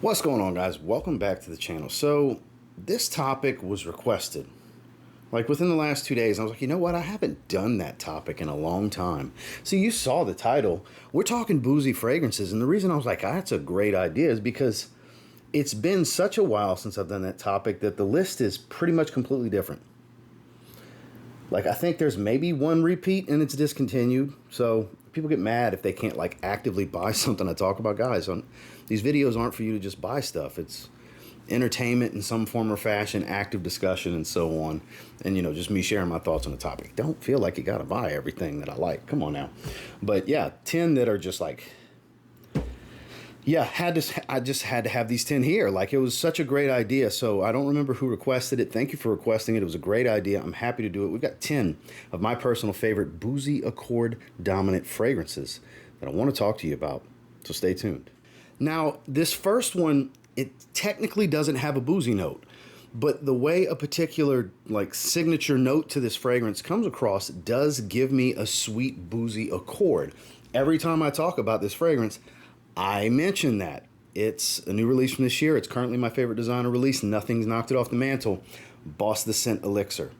What's going on, guys? Welcome back to the channel. So this topic was requested like within the last 2 days. I was like, you know what, I haven't done that topic in a long time. So you saw the title. We're talking boozy fragrances, and the reason I was like, that's a great idea is because it's been such a while since I've done that topic that the list is pretty much completely different. Like, I think there's maybe one repeat and it's discontinued. So people get mad if they can't like actively buy something I talk about. Guys, these videos aren't for you to just buy stuff. It's entertainment in some form or fashion, active discussion, and so on. And, you know, just me sharing my thoughts on the topic. Don't feel like you got to buy everything that I like. Come on now. But yeah, 10 that are just like, yeah, I just had to have these 10 here. Like, it was such a great idea. So I don't remember who requested it. Thank you for requesting it. It was a great idea. I'm happy to do it. We've got 10 of my personal favorite boozy accord dominant fragrances that I want to talk to you about. So stay tuned. Now, this first one, it technically doesn't have a boozy note, but the way a particular like signature note to this fragrance comes across does give me a sweet boozy accord. Every time I talk about this fragrance, I mention that. It's a new release from this year. It's currently my favorite designer release. Nothing's knocked it off the mantle. Boss the Scent Elixir.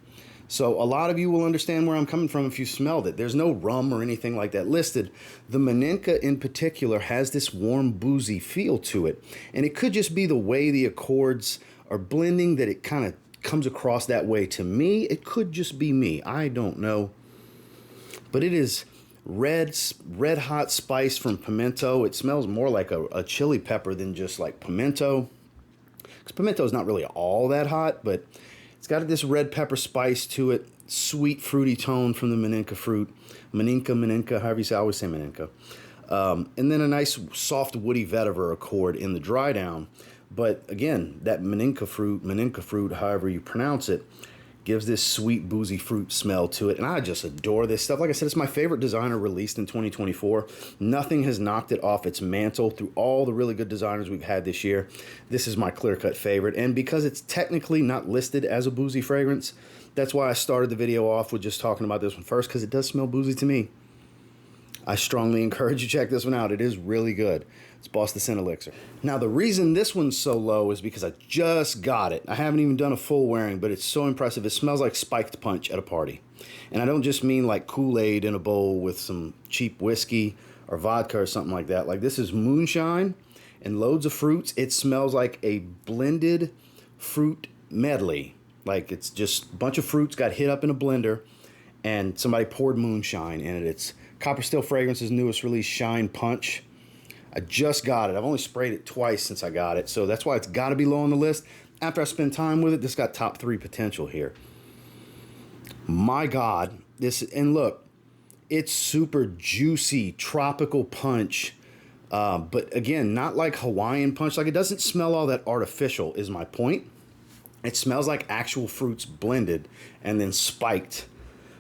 So a lot of you will understand where I'm coming from if you smelled it. There's no rum or anything like that listed. The Meninka in particular has this warm boozy feel to it. And it could just be the way the accords are blending that it kind of comes across that way to me. It could just be me. I don't know. But it is red hot spice from pimento. It smells more like a chili pepper than just like pimento. Because pimento is not really all that hot, but it's got this red pepper spice to it. Sweet fruity tone from the Meninka fruit. Meninka, however you say. I always say Meninka. And then a nice soft woody vetiver accord in the dry down. But again, that Meninka fruit, however you pronounce it, gives this sweet boozy fruit smell to it. And I just adore this stuff. Like I said, it's my favorite designer released in 2024. Nothing has knocked it off its mantle through all the really good designers we've had this year. This is my clear-cut favorite. And because it's technically not listed as a boozy fragrance, that's why I started the video off with just talking about this one first, because it does smell boozy to me. I strongly encourage you to check this one out. It is really good. It's Boss the Scent Elixir. Now, the reason this one's so low is because I just got it. I haven't even done a full wearing, but it's so impressive. It smells like spiked punch at a party. And I don't just mean like Kool-Aid in a bowl with some cheap whiskey or vodka or something like that. Like, this is moonshine and loads of fruits. It smells like a blended fruit medley. Like, it's just a bunch of fruits got hit up in a blender and somebody poured moonshine in it. It's Copper Still Fragrance's newest release, Shine Punch. I just got it. I've only sprayed it twice since I got it, so that's why it's got to be low on the list. After I spend time with it, this got top 3 potential here. My God, this, and look, it's super juicy, tropical punch, but again, not like Hawaiian punch. Like, it doesn't smell all that artificial, is my point. It smells like actual fruits blended and then spiked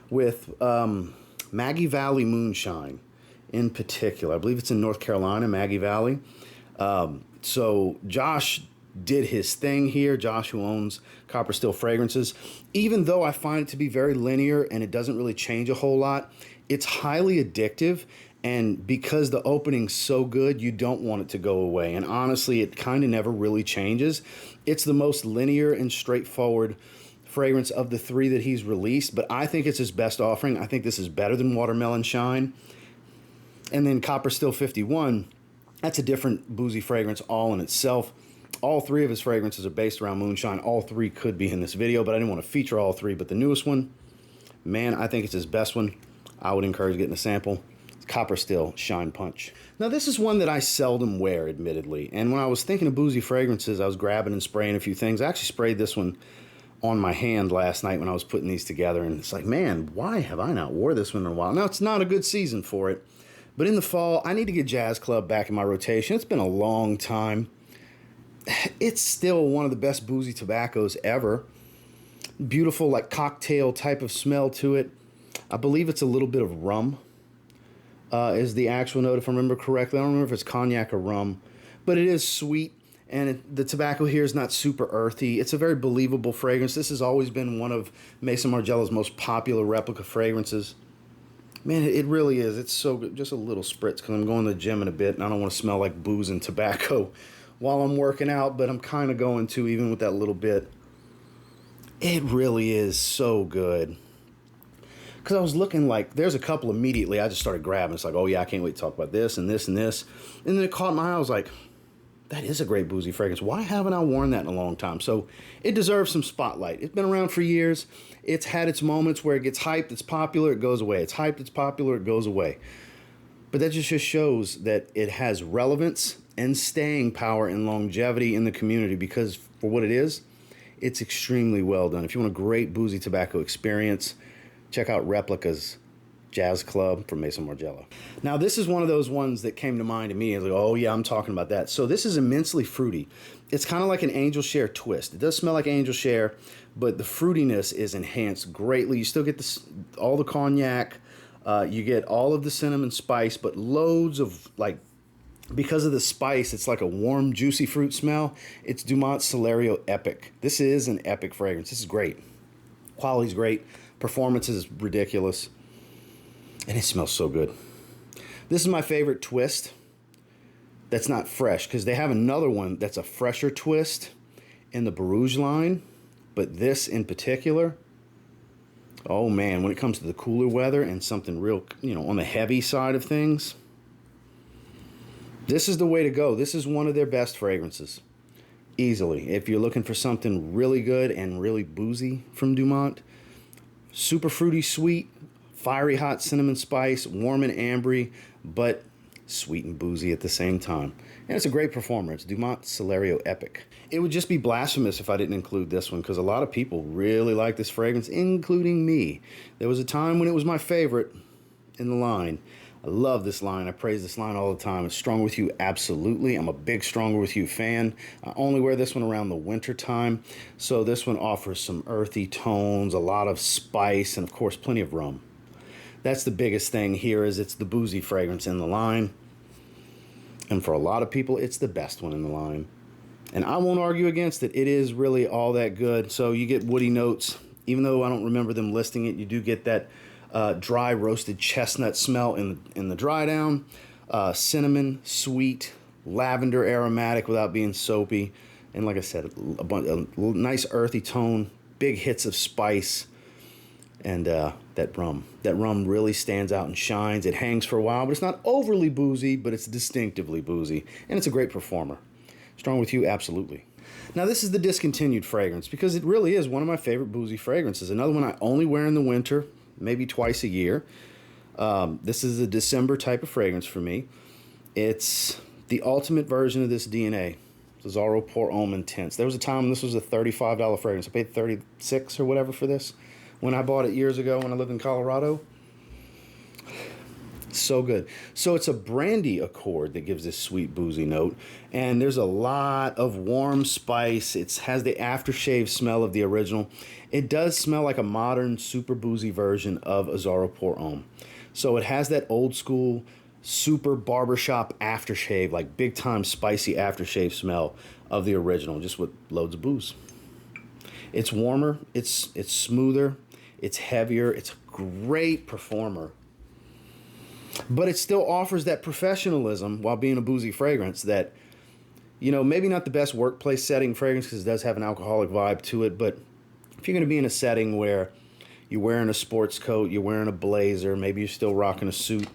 with Maggie Valley moonshine in particular. I believe it's in North Carolina, Maggie Valley. So Josh did his thing here. Josh, who owns Copper Still Fragrances. Even though I find it to be very linear and it doesn't really change a whole lot, it's highly addictive. And because the opening's so good, you don't want it to go away. And honestly, it kind of never really changes. It's the most linear and straightforward fragrance of the 3 that he's released, but I think it's his best offering. I think this is better than Watermelon Shine. And then Copper Still 51, that's a different boozy fragrance all in itself. All 3 of his fragrances are based around moonshine. All 3 could be in this video, but I didn't want to feature all 3. But the newest one, man, I think it's his best one. I would encourage getting a sample. It's Copper Still Shine Punch. Now, this is one that I seldom wear, admittedly. And when I was thinking of boozy fragrances, I was grabbing and spraying a few things. I actually sprayed this one on my hand last night when I was putting these together, and it's like, man, why have I not wore this one in a while? Now, it's not a good season for it, but in the fall, I need to get Jazz Club back in my rotation. It's been a long time. It's still one of the best boozy tobaccos ever. Beautiful, like cocktail type of smell to it. I believe it's a little bit of rum is the actual note, if I remember correctly. I don't remember if it's cognac or rum, but it is sweet. And the tobacco here is not super earthy. It's a very believable fragrance. This has always been one of Maison Margiela's most popular replica fragrances. Man, it really is. It's so good. Just a little spritz because I'm going to the gym in a bit and I don't want to smell like booze and tobacco while I'm working out, but I'm kind of going to, even with that little bit. It really is so good. Because I was looking like, there's a couple immediately I just started grabbing. It's like, oh yeah, I can't wait to talk about this and this and this. And then it caught my eye. I was like, that is a great boozy fragrance. Why haven't I worn that in a long time? So it deserves some spotlight. It's been around for years. It's had its moments where it gets hyped, it's popular, it goes away. It's hyped, it's popular, it goes away. But that just shows that it has relevance and staying power and longevity in the community, because for what it is, it's extremely well done. If you want a great boozy tobacco experience, check out Replica's Jazz Club from Maison Margiela. Now, this is one of those ones that came to mind immediately. Oh, yeah, I'm talking about that. So this is immensely fruity. It's kind of like an angel share twist. It does smell like angel share, but the fruitiness is enhanced greatly. You still get this, all the cognac. You get all of the cinnamon spice, but loads of, like, because of the spice, it's like a warm, juicy fruit smell. It's Dumont Celerio Epic. This is an epic fragrance. This is great. Quality's great. Performance is ridiculous. And it smells so good. This is my favorite twist that's not fresh, because they have another one that's a fresher twist in the Barouge line. But this in particular, oh man, when it comes to the cooler weather and something real, on the heavy side of things, this is the way to go. This is one of their best fragrances. Easily. If you're looking for something really good and really boozy from Dumont, super fruity sweet, fiery hot cinnamon spice, warm and ambery, but sweet and boozy at the same time. And it's a great performer. It's Dumont Celerio Epic. It would just be blasphemous if I didn't include this one, because a lot of people really like this fragrance, including me. There was a time when it was my favorite in the line. I love this line. I praise this line all the time. It's Stronger With You, absolutely. I'm a big Stronger With You fan. I only wear this one around the winter time. So this one offers some earthy tones, a lot of spice, and of course, plenty of rum. That's the biggest thing here, is it's the boozy fragrance in the line. And for a lot of people, it's the best one in the line. And I won't argue against it. It is really all that good. So you get woody notes. Even though I don't remember them listing it, you do get that dry roasted chestnut smell in the dry down. Cinnamon, sweet, lavender aromatic without being soapy. And like I said, a nice earthy tone, big hits of spice. And that rum really stands out and shines. It hangs for a while, but it's not overly boozy, but it's distinctively boozy. And it's a great performer. Strong With You, absolutely. Now, this is the discontinued fragrance, because it really is one of my favorite boozy fragrances. Another one I only wear in the winter, maybe twice a year. This is a December type of fragrance for me. It's the ultimate version of this DNA. Azzaro Pour Homme Intense. There was a time this was a $35 fragrance. I paid $36 or whatever for this when I bought it years ago when I lived in Colorado. So good. So it's a brandy accord that gives this sweet boozy note. And there's a lot of warm spice. It has the aftershave smell of the original. It does smell like a modern super boozy version of Azzaro Pour Homme. So it has that old school super barbershop aftershave, like big time spicy aftershave smell of the original, just with loads of booze. It's warmer, it's smoother, it's heavier, it's a great performer. But it still offers that professionalism while being a boozy fragrance that, maybe not the best workplace setting fragrance, because it does have an alcoholic vibe to it. But if you're going to be in a setting where you're wearing a sports coat, you're wearing a blazer, maybe you're still rocking a suit,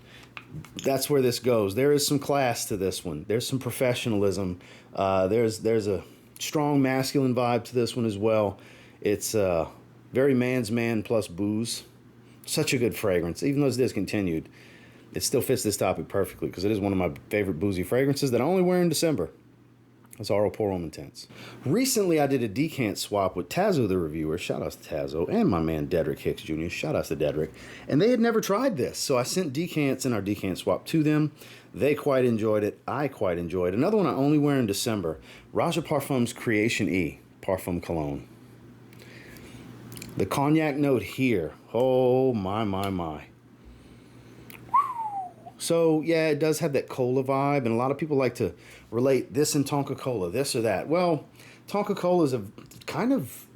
that's where this goes. There is some class to this one. There's some professionalism. There's a strong masculine vibe to this one as well. It's very man's man plus booze. Such a good fragrance. Even though it's discontinued, it still fits this topic perfectly, because it is one of my favorite boozy fragrances that I only wear in December. Azzaro Pour Homme Intense. Recently, I did a decant swap with Tazo the reviewer. Shout out to Tazo. And my man Dedrick Hicks Jr. Shout out to Dedrick. And they had never tried this, so I sent decants in our decant swap to them. They quite enjoyed it. I quite enjoyed it. Another one I only wear in December. Roja Parfums Creation E. Parfum Cologne. The cognac note here. Oh, my. So, yeah, it does have that cola vibe, and a lot of people like to relate this and Tonka Cola, this or that. Well, Tonka Cola is a kind of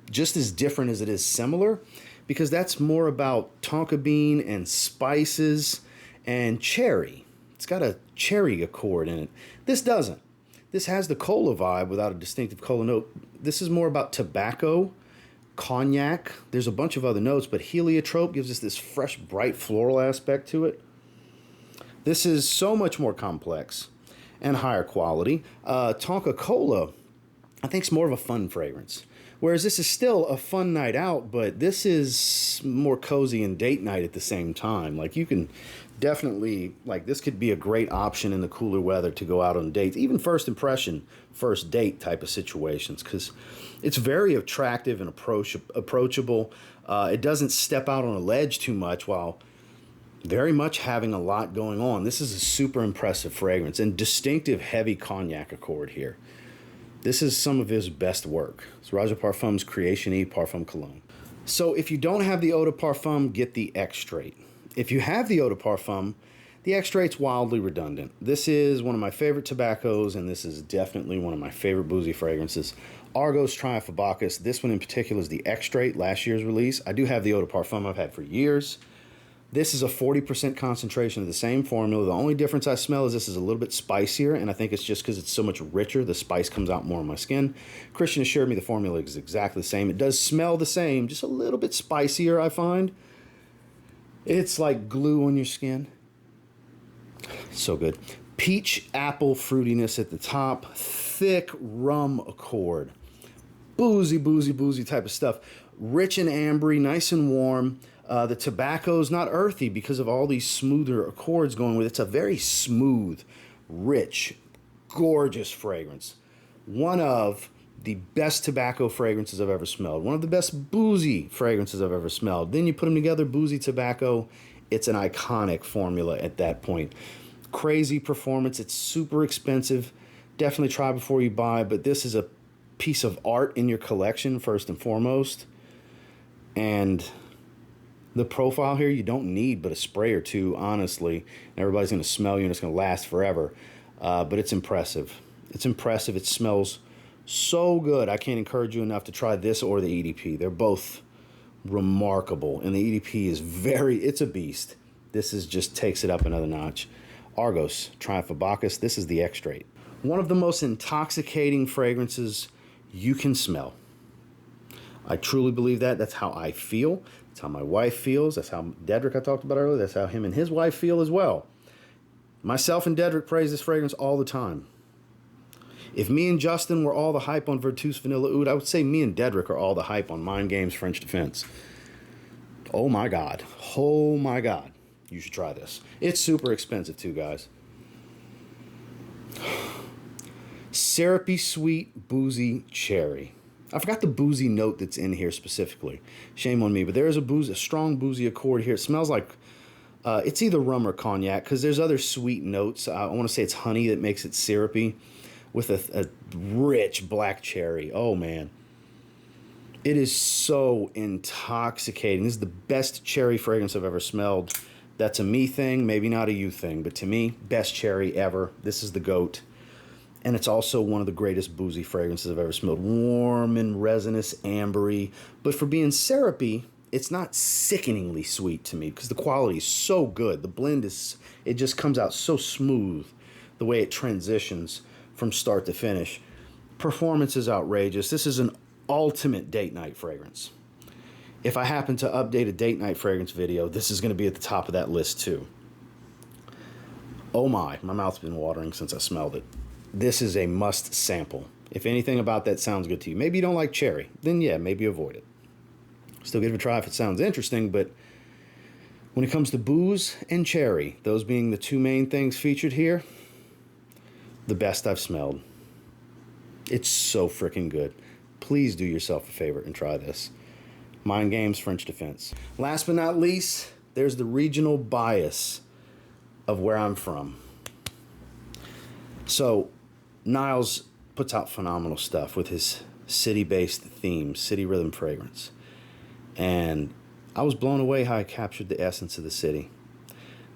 just as different as it is similar, because that's more about tonka bean and spices and cherry. It's got a cherry accord in it. This doesn't. This has the cola vibe without a distinctive cola note. This is more about tobacco, cognac. There's a bunch of other notes, but heliotrope gives us this fresh, bright floral aspect to it. This is so much more complex and higher quality. Tonka Cola, I think, is more of a fun fragrance. Whereas this is still a fun night out, but this is more cozy and date night at the same time. Like, you can definitely, like, this could be a great option in the cooler weather to go out on dates, even first impression, first date type of situations, because it's very attractive and approachable. It doesn't step out on a ledge too much while very much having a lot going on. This is a super impressive fragrance and distinctive heavy cognac accord here. This is some of his best work. It's Roja Parfum's Creation E Parfum Cologne. So if you don't have the Eau de Parfum, get the Extrait. If you have the Eau de Parfum, the Extrait's wildly redundant. This is one of my favorite tobaccos, and this is definitely one of my favorite boozy fragrances. Argos Triumph for Bacchus. This one in particular is the Extrait, last year's release. I do have the Eau de Parfum I've had for years. This is a 40% concentration of the same formula. The only difference I smell is this is a little bit spicier, and I think it's just because it's so much richer. The spice comes out more on my skin. Christian assured me the formula is exactly the same. It does smell the same, just a little bit spicier, I find. It's like glue on your skin. So good. Peach apple fruitiness at the top. Thick rum accord. Boozy, boozy, boozy type of stuff. Rich and ambery, nice and warm. The tobacco's not earthy because of all these smoother accords going with it. It's a very smooth, rich, gorgeous fragrance. One of the best tobacco fragrances I've ever smelled. One of the best boozy fragrances I've ever smelled. Then you put them together, boozy tobacco. It's an iconic formula at that point. Crazy performance. It's super expensive. Definitely try before you buy, but this is a piece of art in your collection first and foremost. And the profile here, you don't need but a spray or two, honestly. And everybody's going to smell you and it's going to last forever. But it's impressive. It's impressive. It smells so good. I can't encourage you enough to try this or the EDP. They're both remarkable. And the EDP is it's a beast. This is just takes it up another notch. Argos, Triumph of Bacchus. This is the Extrait. One of the most intoxicating fragrances you can smell. I truly believe that. That's how I feel. That's how my wife feels. That's how Dedrick I talked about earlier. That's how him and his wife feel as well. Myself and Dedrick praise this fragrance all the time. If me and Justin were all the hype on Vertus Vanilla Oud, I would say me and Dedrick are all the hype on Mind Games French Defense. Oh my God. Oh my God. You should try this. It's super expensive too, guys. Syrupy, sweet, boozy cherry. I forgot the boozy note that's in here specifically. Shame on me, but there is a strong boozy accord here. It smells like it's either rum or cognac because there's other sweet notes. I want to say it's honey that makes it syrupy with a rich black cherry. Oh, man. It is so intoxicating. This is the best cherry fragrance I've ever smelled. That's a me thing, maybe not a you thing, but to me, best cherry ever. This is the GOAT. And it's also one of the greatest boozy fragrances I've ever smelled. Warm and resinous, ambery. But for being syrupy, it's not sickeningly sweet to me because the quality is so good. The blend it just comes out so smooth the way it transitions from start to finish. Performance is outrageous. This is an ultimate date night fragrance. If I happen to update a date night fragrance video, this is going to be at the top of that list too. Oh my mouth's been watering since I smelled it. This is a must sample. If anything about that sounds good to you, maybe you don't like cherry, then yeah, maybe avoid it. Still give it a try if it sounds interesting, but when it comes to booze and cherry, those being the two main things featured here, the best I've smelled. It's so freaking good. Please do yourself a favor and try this. Mind Games French Defense. Last but not least, there's the regional bias of where I'm from. So, Niles puts out phenomenal stuff with his city-based theme, city rhythm fragrance. And I was blown away how I captured the essence of the city.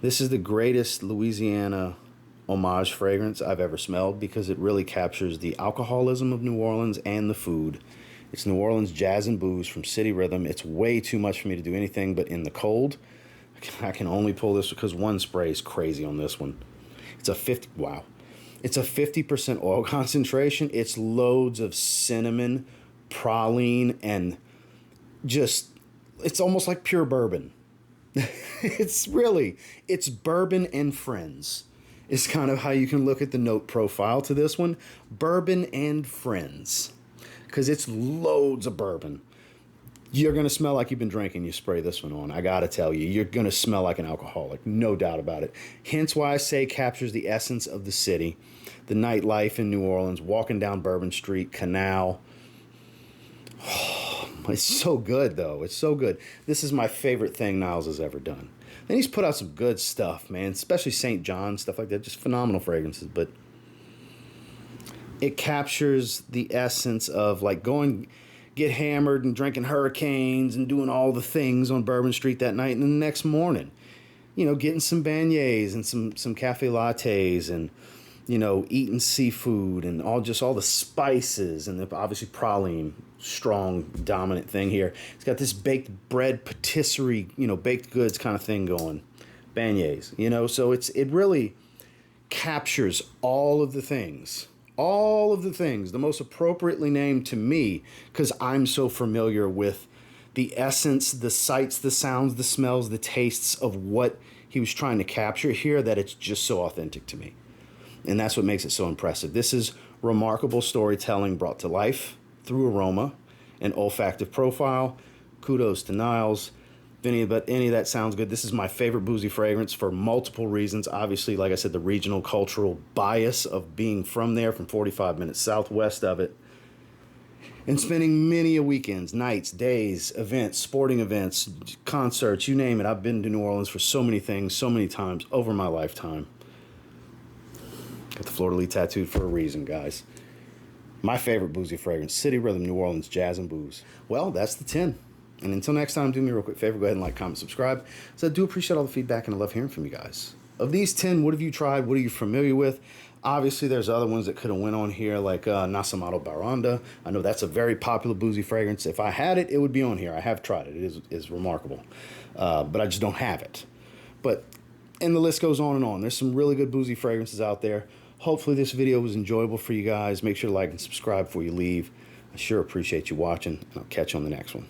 This is the greatest Louisiana homage fragrance I've ever smelled because it really captures the alcoholism of New Orleans and the food. It's New Orleans jazz and booze from city rhythm. It's way too much for me to do anything but in the cold. I can only pull this because one spray is crazy on this one. It's a 50, wow. It's a 50% oil concentration. It's loads of cinnamon, praline, and just, it's almost like pure bourbon. It's bourbon and friends. Is kind of how you can look at the note profile to this one. Bourbon and friends. Because it's loads of bourbon. You're going to smell like you've been drinking. You spray this one on. I got to tell you, you're going to smell like an alcoholic. No doubt about it. Hence why I say captures the essence of the city. The nightlife in New Orleans. Walking down Bourbon Street, Canal. Oh, it's so good, though. It's so good. This is my favorite thing Niles has ever done. Then he's put out some good stuff, man. Especially St. John, stuff like that. Just phenomenal fragrances. But it captures the essence of like going... get hammered and drinking hurricanes and doing all the things on Bourbon Street that night, and then the next morning, you know, getting some beignets and some cafe lattes and, you know, eating seafood and all the spices and obviously praline, strong, dominant thing here. It's got this baked bread patisserie, you know, baked goods kind of thing going, beignets, you know, so it really captures all of the things. All of the things, the most appropriately named to me, because I'm so familiar with the essence, the sights, the sounds, the smells, the tastes of what he was trying to capture here, that it's just so authentic to me. And that's what makes it so impressive. This is remarkable storytelling brought to life through aroma and olfactive profile. Kudos to Niles. But any of that sounds good. This is my favorite Boozy fragrance for multiple reasons. Obviously, like I said, the regional cultural bias of being from there, from 45 minutes southwest of it, and spending many a weekends, nights, days, events, sporting events, concerts, you name it. I've been to New Orleans for so many things, so many times over my lifetime. Got the fleur-de-lis tattooed for a reason, guys. My favorite Boozy fragrance, City Rhythm, New Orleans, Jazz and Booze. Well, that's the 10. And until next time, do me a real quick favor. Go ahead and like, comment, subscribe. So I do appreciate all the feedback, and I love hearing from you guys. Of these 10, what have you tried? What are you familiar with? Obviously, there's other ones that could have went on here, like Nasamato Baranda. I know that's a very popular Boozy fragrance. If I had it, it would be on here. I have tried it. It is remarkable. But I just don't have it. And the list goes on and on. There's some really good Boozy fragrances out there. Hopefully, this video was enjoyable for you guys. Make sure to like and subscribe before you leave. I sure appreciate you watching, and I'll catch you on the next one.